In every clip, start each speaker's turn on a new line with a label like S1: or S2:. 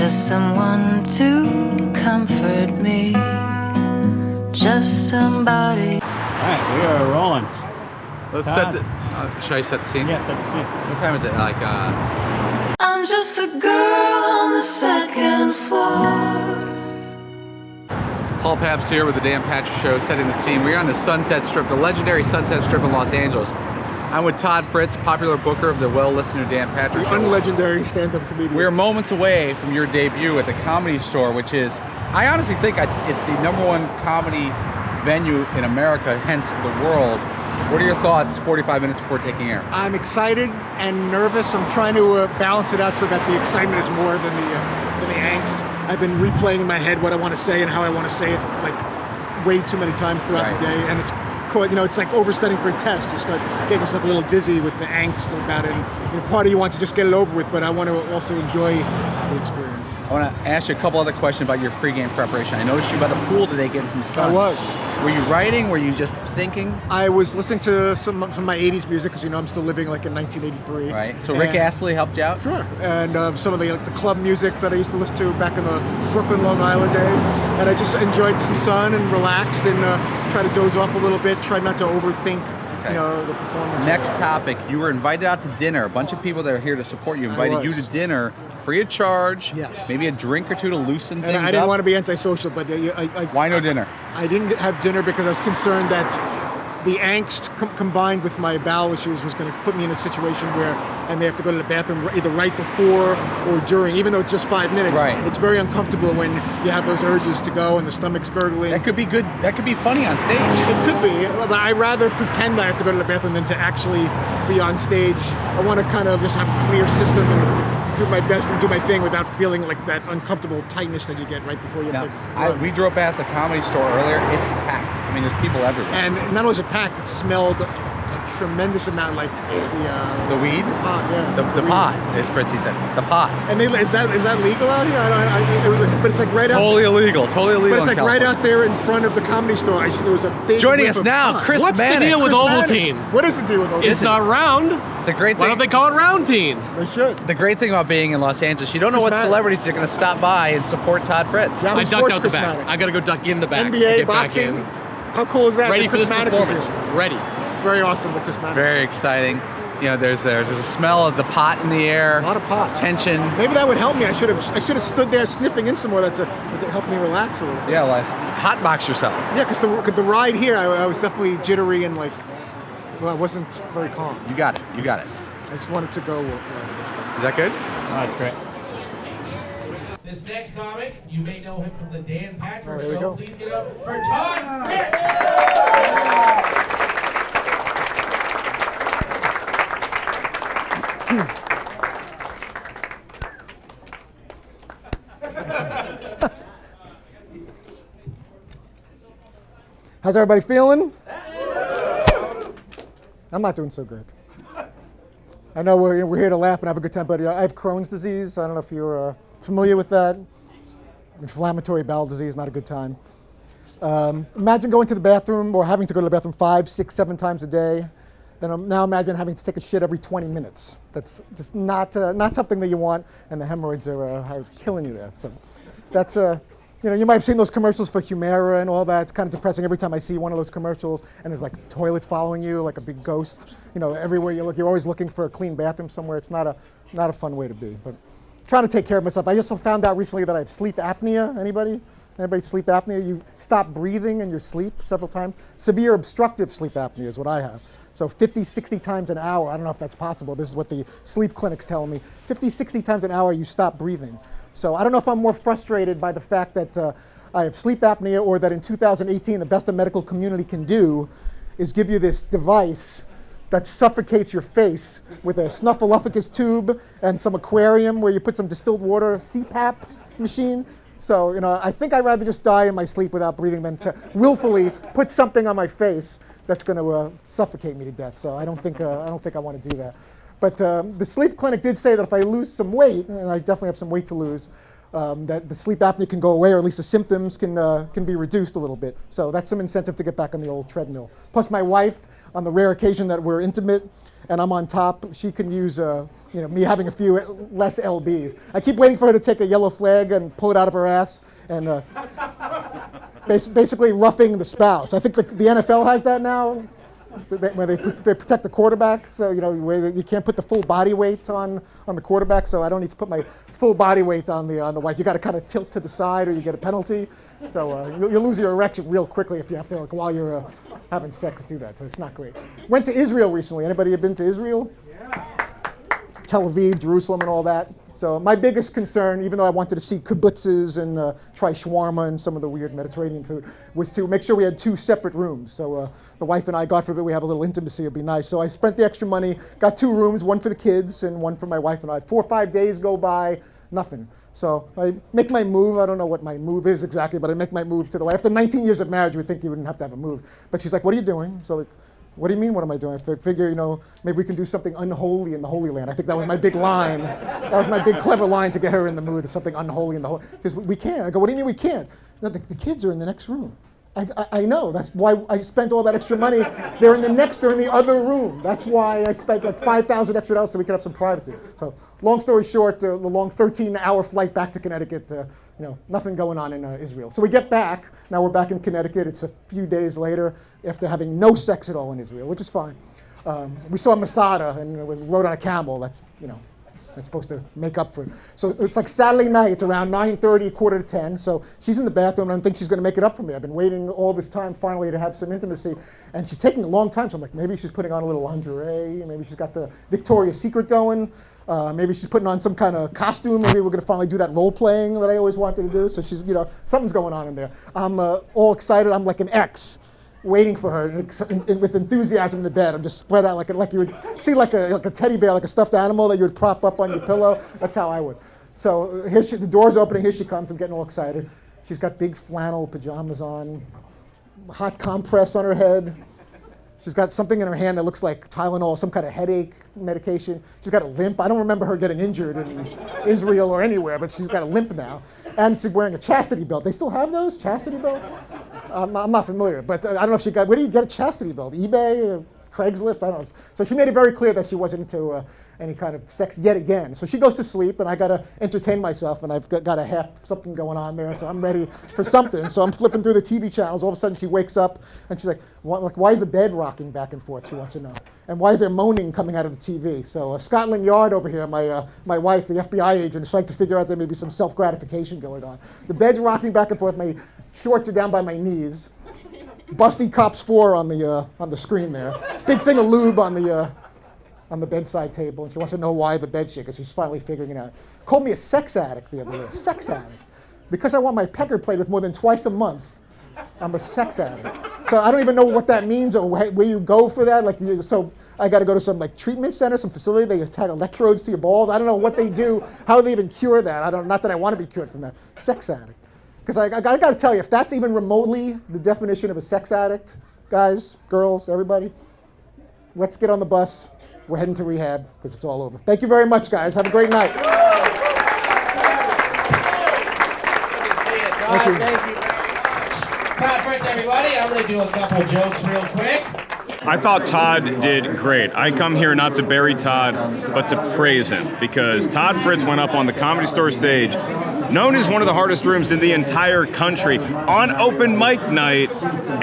S1: Just someone to comfort me. Just somebody.
S2: All right, we are rolling.
S3: Let's
S2: Todd.
S3: set the. Should I set the scene?
S2: Yeah, set the scene.
S3: What time is it? Like,
S1: I'm just the girl on the second floor.
S3: Paul Pabst here with the Dan Patrick Show, setting the scene. We're on the Sunset Strip, the legendary Sunset Strip in Los Angeles. I'm with Todd Fritz, popular booker of the well-listened to Dan Patrick
S4: The
S3: Show.
S4: unlegendary stand-up comedian.
S3: We're moments away from your debut at the Comedy Store, which is, I honestly think it's the #1 comedy venue in America, hence the world. What are your thoughts 45 minutes before taking air?
S4: I'm excited and nervous. I'm trying to balance it out so that the excitement is more than the angst. I've been replaying in my head what I want to say and how I want to say it like way too many times throughout the day, and it's like overstudying for a test. You start getting yourself a little dizzy with the angst about it. And, part of you wants to just get it over with, but I want to also enjoy the experience.
S3: I want to ask you a couple other questions about your pregame preparation. I noticed you by the pool today getting some sun.
S4: I was.
S3: Were you writing? Were you just thinking?
S4: I was listening to some of my 80s music because, I'm still living like in 1983.
S3: Right. So Rick Astley helped you out?
S4: Sure. And some of the club music that I used to listen to back in the Brooklyn, Long Island days. And I just enjoyed some sun and relaxed and try to doze off a little bit, try not to overthink the performance.
S3: Next topic. You were invited out to dinner. A bunch of people that are here to support you invited you to dinner free of charge.
S4: Yes.
S3: Maybe a drink or two to loosen things up.
S4: And I didn't want to be antisocial, but
S3: why no dinner?
S4: I didn't have dinner because I was concerned that the angst combined with my bowel issues was going to put me in a situation where I may have to go to the bathroom either right before or during, even though it's just 5 minutes.
S3: Right.
S4: It's very uncomfortable when you have those urges to go and the stomach's gurgling.
S3: That could be good. That could be funny on stage.
S4: It could be, but I'd rather pretend I have to go to the bathroom than to actually be on stage. I want to kind of just have a clear system and do my best and do my thing without feeling like that uncomfortable tightness that you get right before you have to run.
S3: We drove past the Comedy Store earlier. It's packed. I mean, there's people everywhere.
S4: And not only was it packed, it smelled a tremendous amount like
S3: the weed?
S4: The pot, yeah.
S3: The pot, as Fritzy said. The pot.
S4: And is that legal out here? But it's like right out.
S3: Totally illegal. Totally illegal.
S4: But it's like right out there in front of the Comedy Store. It was a big.
S3: Joining us now, Chris
S5: What's
S3: Mannix.
S5: the deal with Ovaltine?
S4: What is the deal with Ovaltine?
S5: It's not round.
S3: The great thing.
S5: Why don't they call it Roundtine?
S4: They should.
S3: The great thing about being in Los Angeles, you don't know what celebrities are going to stop by and support Todd Fritz.
S5: I ducked out the back. I got to go duck in the back.
S4: NBA, boxing. How cool is that?
S5: Ready for this
S4: Mannix
S5: performance. Ready.
S4: It's very awesome with Chris Mannix.
S3: Very exciting. There's a smell of the pot in the air.
S4: A lot of pot.
S3: Tension.
S4: Maybe that would help me. I should have stood there sniffing in some more to help me relax a little bit.
S3: Yeah, like hotbox yourself.
S4: Yeah, because the ride here, I was definitely jittery and I wasn't very calm.
S3: You got it. You got it.
S4: I just wanted to go.
S3: Is that good?
S2: Oh, that's great.
S6: This next comic, you may know him from the Dan Patrick
S4: There we
S6: Show.
S4: go.
S6: Please get up for Todd Fritz.
S4: How's everybody feeling? I'm not doing so good. I know we're here to laugh and have a good time, but I have Crohn's disease. I don't know if you're familiar with that. Inflammatory bowel disease, not a good time. Imagine going to the bathroom or having to go to the bathroom 5, 6, 7 times a day. Then now imagine having to take a shit every 20 minutes. That's just not something that you want, and the hemorrhoids are killing you there. So that's you might have seen those commercials for Humira and all that. It's kind of depressing every time I see one of those commercials, and there's like a toilet following you, like a big ghost. Everywhere you look, you're always looking for a clean bathroom somewhere. It's not a fun way to be. But trying to take care of myself. I also found out recently that I have sleep apnea. Anybody sleep apnea? You stop breathing in your sleep several times. Severe obstructive sleep apnea is what I have. So 50, 60 times an hour. I don't know if that's possible. This is what the sleep clinic's telling me. 50, 60 times an hour you stop breathing. So I don't know if I'm more frustrated by the fact that I have sleep apnea, or that in 2018 the best the medical community can do is give you this device that suffocates your face with a snuffleupagus tube and some aquarium where you put some distilled water, CPAP machine. So I think I'd rather just die in my sleep without breathing than to willfully put something on my face that's going to suffocate me to death. So I don't think I want to do that. But the sleep clinic did say that if I lose some weight, and I definitely have some weight to lose, that the sleep apnea can go away, or at least the symptoms can be reduced a little bit. So that's some incentive to get back on the old treadmill. Plus my wife, on the rare occasion that we're intimate and I'm on top, she can use me having a few less LBs. I keep waiting for her to take a yellow flag and pull it out of her ass and basically roughing the spouse. I think the NFL has that now, where they protect the quarterback, so where you can't put the full body weight on the quarterback. So I don't need to put my full body weight on the wife. You got to kind of tilt to the side, or you get a penalty. So you'll lose your erection real quickly if you have to, while you're having sex, do that. So it's not great. Went to Israel recently. Anybody have been to Israel? Yeah. Tel Aviv, Jerusalem, and all that. So my biggest concern, even though I wanted to see kibbutzes and try shawarma and some of the weird Mediterranean food, was to make sure we had 2 separate rooms. So the wife and I, God forbid we have a little intimacy, it'd be nice. So I spent the extra money, got 2 rooms, one for the kids and one for my wife and I. 4 or 5 days go by, nothing. So I make my move. I don't know what my move is exactly, but I make my move to the wife. After 19 years of marriage, we'd think you wouldn't have to have a move. But she's like, what are you doing? So like, what do you mean, what am I doing? I figure, maybe we can do something unholy in the Holy Land. I think that was my big line. That was my big clever line to get her in the mood, something unholy in the Holy. Because we can't. I go, what do you mean we can't? No, the kids are in the next room. I know. That's why I spent all that extra money. They're in the other room. That's why I spent like $5,000 extra so we could have some privacy. So long story short, the long 13-hour flight back to Connecticut, nothing going on in Israel. So we get back. Now we're back in Connecticut. It's a few days later after having no sex at all in Israel, which is fine. We saw Masada and we rode on a camel. That's supposed to make up for it. So it's like Saturday night, it's around 9:30, 9:45. So she's in the bathroom, and I think she's going to make it up for me. I've been waiting all this time finally to have some intimacy, and she's taking a long time. So I'm like, maybe she's putting on a little lingerie. Maybe she's got the Victoria's Secret going. Maybe she's putting on some kind of costume. Maybe we're going to finally do that role playing that I always wanted to do. So she's, something's going on in there. I'm all excited. I'm like an ex, waiting for her with enthusiasm in the bed. I'm just spread out like you would see like a teddy bear, like a stuffed animal that you would prop up on your pillow. That's how I would. So the door's opening. Here she comes. I'm getting all excited. She's got big flannel pajamas on, hot compress on her head. She's got something in her hand that looks like Tylenol, some kind of headache medication. She's got a limp. I don't remember her getting injured in Israel or anywhere, but she's got a limp now. And she's wearing a chastity belt. They still have those chastity belts? I'm not familiar, but I don't know if she got, where do you get a chastity belt? eBay? Craigslist? I don't know. So she made it very clear that she wasn't into any kind of sex yet again. So she goes to sleep, and I got to entertain myself, and I've got a half something going on there, so I'm ready for something. So I'm flipping through the TV channels. All of a sudden, she wakes up, and she's like, why is the bed rocking back and forth? She wants to know. And why is there moaning coming out of the TV? So Scotland Yard over here, my wife, the FBI agent, is trying to figure out there may be some self-gratification going on. The bed's rocking back and forth. My shorts are down by my knees. Busty Cops 4 on the screen there. Big thing of lube on the bedside table, and she wants to know why the bed's shaking. She's finally figuring it out. Called me a sex addict the other day. Sex addict. Because I want my pecker played with more than twice a month, I'm a sex addict. So I don't even know what that means or where you go for that. So I got to go to some treatment center, some facility. They attach electrodes to your balls. I don't know what they do. How do they even cure that? Not that I want to be cured from that. Sex addict. Because I got to tell you, if that's even remotely the definition of a sex addict, guys, girls, everybody, let's get on the bus. We're heading to rehab because it's all over. Thank you very much, guys. Have a great night.
S6: Thank you very much. Todd, Fritz, everybody. I'm going to do a couple jokes real quick.
S7: I thought Todd did great. I come here not to bury Todd, but to praise him, because Todd Fritz went up on the Comedy Store stage, known as one of the hardest rooms in the entire country, on open mic night,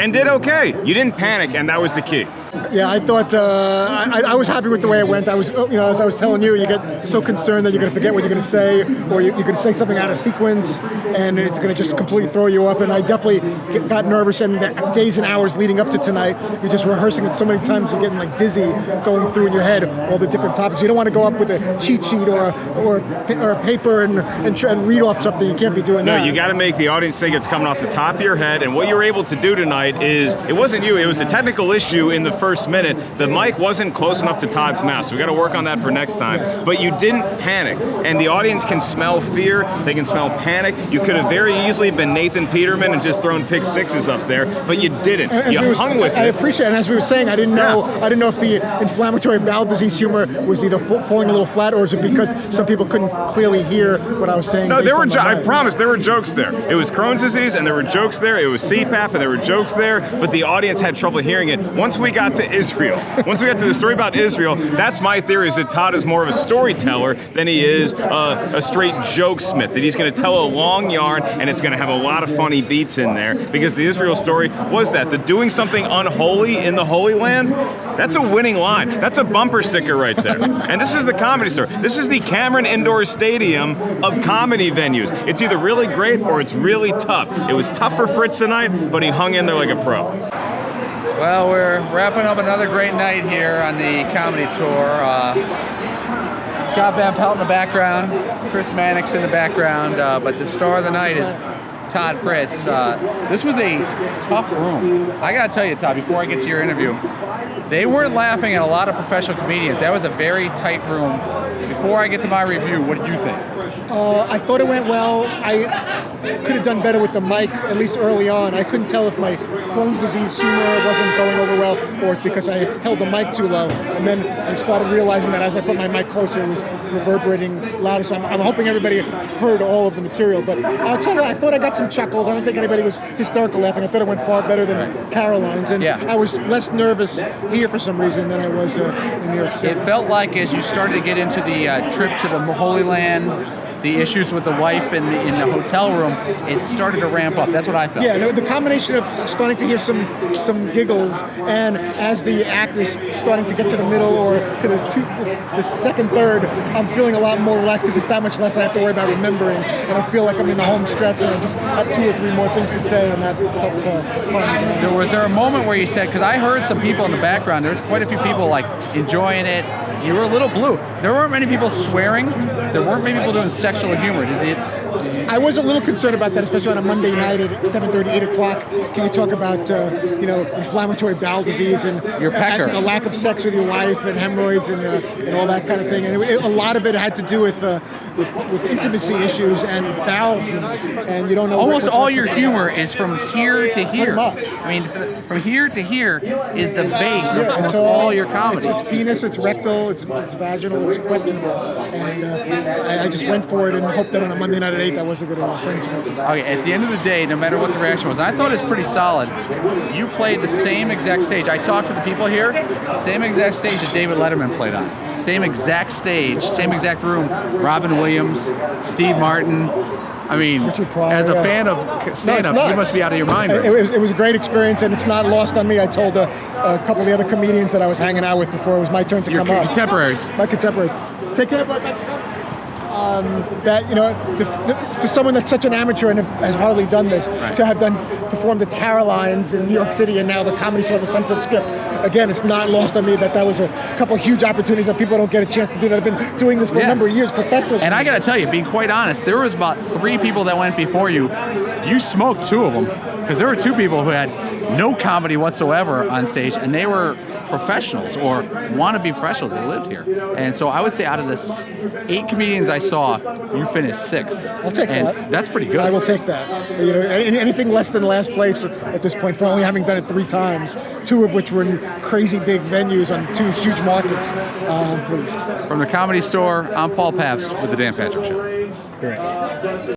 S7: and did okay. You didn't panic, and that was the key.
S4: Yeah, I thought I was happy with the way it went. I was, as I was telling you, you get so concerned that you're going to forget what you're going to say, or you're going to say something out of sequence, and it's going to just completely throw you off. And I definitely got nervous. And the days and hours leading up to tonight, you're just rehearsing it so many times, you're getting dizzy going through in your head all the different topics. You don't want to go up with a cheat sheet or a paper and read off something. You can't be doing that.
S7: No, you got to make the audience think it's coming off the top of your head. And what you were able to do tonight is, it wasn't you, it was a technical issue in the first minute. The mic wasn't close enough to Todd's mouth, so we got to work on that for next time. But you didn't panic, and the audience can smell fear, they can smell panic. You could have very easily been Nathan Peterman and just thrown pick sixes up there, but you didn't. You hung with it.
S4: I appreciate it. And as we were saying, I didn't know if the inflammatory bowel disease humor was either falling a little flat or is it because some people couldn't clearly hear what I was saying.
S7: No, there were. I promise there were jokes there. It was Crohn's disease, and there were jokes there. It was CPAP, and there were jokes there. But the audience had trouble hearing it. Once we got to Israel, once we got to the story about Israel, that's my theory: is that Todd is more of a storyteller than he is a straight joke smith. That he's going to tell a long yarn, and it's going to have a lot of funny beats in there. Because the Israel story was that the doing something unholy in the Holy Land. That's a winning line. That's a bumper sticker right there. And this is the Comedy Store. This is the Cameron Indoor Stadium of comedy venues. It's either really great or it's really tough. It was tough for Fritz tonight, but he hung in there like a pro.
S3: Well, we're wrapping up another great night here on the comedy tour. Scott Van Pelt in the background, Chris Mannix in the background, but the star of the night is Todd Fritz. This was a tough room. I gotta tell you, Todd, before I get to your interview, they weren't laughing at a lot of professional comedians. That was a very tight room. Before I get to my review, what did you think?
S4: I thought it went well. I could have done better with the mic, at least early on. I couldn't tell if my Crohn's disease humor wasn't going over well or it's because I held the mic too low. And then I started realizing that as I put my mic closer, it was reverberating louder. So I'm hoping everybody heard all of the material. But I'll tell you, I thought I got some chuckles. I don't think anybody was hysterical laughing. I thought it went far better than Caroline's. And I was less nervous here for some reason than I was in New York City.
S3: It felt like as you started to get into the trip to the Holy Land, the issues with the wife in the hotel room, it started to ramp up. That's what I felt.
S4: Yeah, no, the combination of starting to hear some giggles, and as the act is starting to get to the middle or to the second third, I'm feeling a lot more relaxed because it's that much less I have to worry about remembering, and I feel like I'm in the home stretch and I just have 2 or 3 more things to say, and that helps calm me down.
S3: Was there a moment where you said, because I heard some people in the background, there's quite a few people like enjoying it. You were a little blue. There weren't many people swearing. There weren't many people doing sexual humor.
S4: I was a little concerned about that, especially on a Monday night at 7:30, 8 o'clock. Can we talk about inflammatory bowel disease and
S3: your pecker,
S4: and the lack of sex with your wife and hemorrhoids and all that kind of thing? And a lot of it had to do with intimacy issues and bowel humor. And you don't know.
S3: Almost all your humor is from here to here. I mean, from here to here is the base of almost all your comedy.
S4: It's penis, it's rectal, it's vaginal, it's questionable. And I just went for it and hoped that on a Monday night at 8 that wasn't going to offend me.
S3: Okay, at the end of the day, no matter what the reaction was, I thought it was pretty solid. You played the same exact stage. I talked to the people here, same exact stage that David Letterman played on. Same exact stage, same exact room. Robin Williams, Steve Martin. I mean, as a fan of stand-up, you must be out of your mind. Right?
S4: It was a great experience, and it's not lost on me. I told a couple of the other comedians that I was hanging out with before it was my turn to come up.
S3: Contemporaries.
S4: My contemporaries. Take care, bud. For someone that's such an amateur and has hardly done this, to have performed at Caroline's in New York City and now the Comedy Store, the Sunset Strip, again, it's not lost on me that was a couple of huge opportunities that people don't get a chance to do that have been doing this for a number of years professionally.
S3: And I got to tell you, being quite honest, there was about 3 people that went before you. You smoked 2 of them because there were 2 people who had no comedy whatsoever on stage, and they were professionals or wannabe professionals. They lived here. And so I would say out of the 8 comedians I saw, you finished 6th.
S4: I'll take that.
S3: That's pretty good.
S4: I will take that. Anything less than last place at this point, for only having done it 3 times, 2 of which were in crazy big venues on 2 huge markets. Pleased.
S3: From the Comedy Store, I'm Paul Pabst with The Dan Patrick Show.
S4: Great.